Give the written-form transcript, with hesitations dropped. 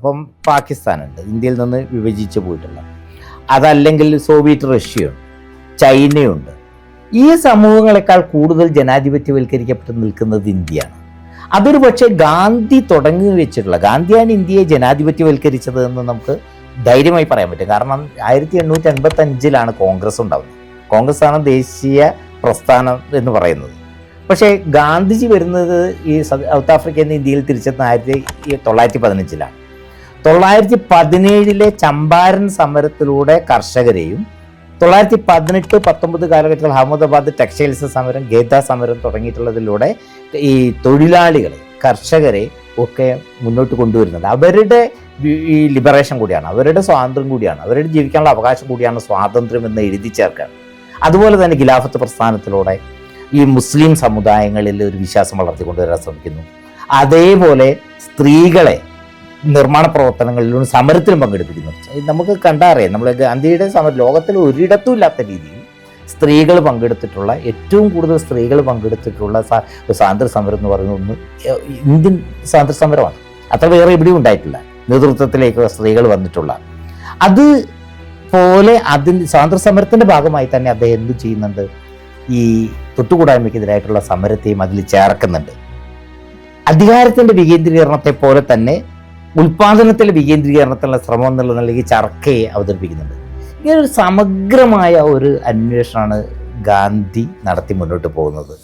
അപ്പം പാകിസ്ഥാനുണ്ട്, ഇന്ത്യയിൽ നിന്ന് വിഭജിച്ച് പോയിട്ടുള്ള, അതല്ലെങ്കിൽ സോവിയറ്റ് റഷ്യയുണ്ട്, ചൈനയുണ്ട്. ഈ സമൂഹങ്ങളെക്കാൾ കൂടുതൽ ജനാധിപത്യവൽക്കരിക്കപ്പെട്ട് നിൽക്കുന്നത് ഇന്ത്യയാണ്. അതൊരു പക്ഷേ ഗാന്ധി തുടങ്ങി വെച്ചിട്ടുള്ള, ഗാന്ധിയാണ് ഇന്ത്യയെ ജനാധിപത്യവൽക്കരിച്ചത് എന്ന് നമുക്ക് ധൈര്യമായി പറയാൻ പറ്റും. കാരണം 1885 കോൺഗ്രസ് ഉണ്ടാകുന്നത്. കോൺഗ്രസ് ആണ് ദേശീയ പ്രസ്ഥാനം എന്ന് പറയുന്നത്. പക്ഷേ ഗാന്ധിജി വരുന്നത് ഈ സൗത്ത് ആഫ്രിക്കയിൽ നിന്ന് ഇന്ത്യയിൽ തിരിച്ചെത്തുന്ന 1915. 1917 ചമ്പാരൻ സമരത്തിലൂടെ കർഷകരെയും 1918-19 കാലഘട്ടത്തിൽ അഹമ്മദാബാദ് ടെക്സ്റ്റൈൽസ് സമരം, ഗേദ സമരം തുടങ്ങിയിട്ടുള്ളതിലൂടെ ഈ തൊഴിലാളികളെ, കർഷകരെ ഒക്കെ മുന്നോട്ട് കൊണ്ടുവരുന്നത് അവരുടെ ഈ ലിബറേഷൻ കൂടിയാണ്, അവരുടെ സ്വാതന്ത്ര്യം കൂടിയാണ്, അവരുടെ ജീവിക്കാനുള്ള അവകാശം കൂടിയാണ് സ്വാതന്ത്ര്യം എന്ന് എഴുതി ചേർക്കുകയാണ്. അതുപോലെ തന്നെ ഖിലാഫത്ത് പ്രസ്ഥാനത്തിലൂടെ ഈ മുസ്ലിം സമുദായങ്ങളിൽ ഒരു വിശ്വാസം വളർത്തിക്കൊണ്ടുവരാൻ ശ്രമിക്കുന്നു. അതേപോലെ സ്ത്രീകളെ നിർമ്മാണ പ്രവർത്തനങ്ങളിലും സമരത്തിലും പങ്കെടുപ്പിക്കുന്നു. നമുക്ക് കണ്ടറിയാം, നമ്മൾ ഗാന്ധിയുടെ സമരം ലോകത്തിൽ ഒരിടത്തും ഇല്ലാത്ത രീതിയിൽ സ്ത്രീകൾ പങ്കെടുത്തിട്ടുള്ള, ഏറ്റവും കൂടുതൽ സ്ത്രീകൾ പങ്കെടുത്തിട്ടുള്ള സ്വാതന്ത്ര്യ സമരം എന്ന് പറയുന്നത് ഒന്ന് ഇന്ത്യൻ സ്വാതന്ത്ര്യ സമരമാണ്. അത്ര വേറെ എവിടെയും ഉണ്ടായിട്ടില്ല നേതൃത്വത്തിലേക്ക് സ്ത്രീകൾ വന്നിട്ടുള്ള. അതുപോലെ സ്വാതന്ത്ര്യ സമരത്തിൻ്റെ ഭാഗമായി തന്നെ അദ്ദേഹം എന്ത് ചെയ്യുന്നുണ്ട്, ഈ തൊട്ടുകൂടായ്മയ്ക്കെതിരായിട്ടുള്ള സമരത്തെയും അതിൽ ചേർക്കുന്നുണ്ട്. അധികാരത്തിൻ്റെ വികേന്ദ്രീകരണത്തെ പോലെ തന്നെ ഉൽപാദനത്തിലെ വികേന്ദ്രീകരണത്തിലുള്ള ശ്രമം എന്നുള്ള നിലയ്ക്ക് ചർക്കയെ അവതരിപ്പിക്കുന്നുണ്ട്. ഇങ്ങനെ ഒരു സമഗ്രമായ ഒരു അന്വേഷണമാണ് ഗാന്ധി നടത്തി മുന്നോട്ട് പോകുന്നത്.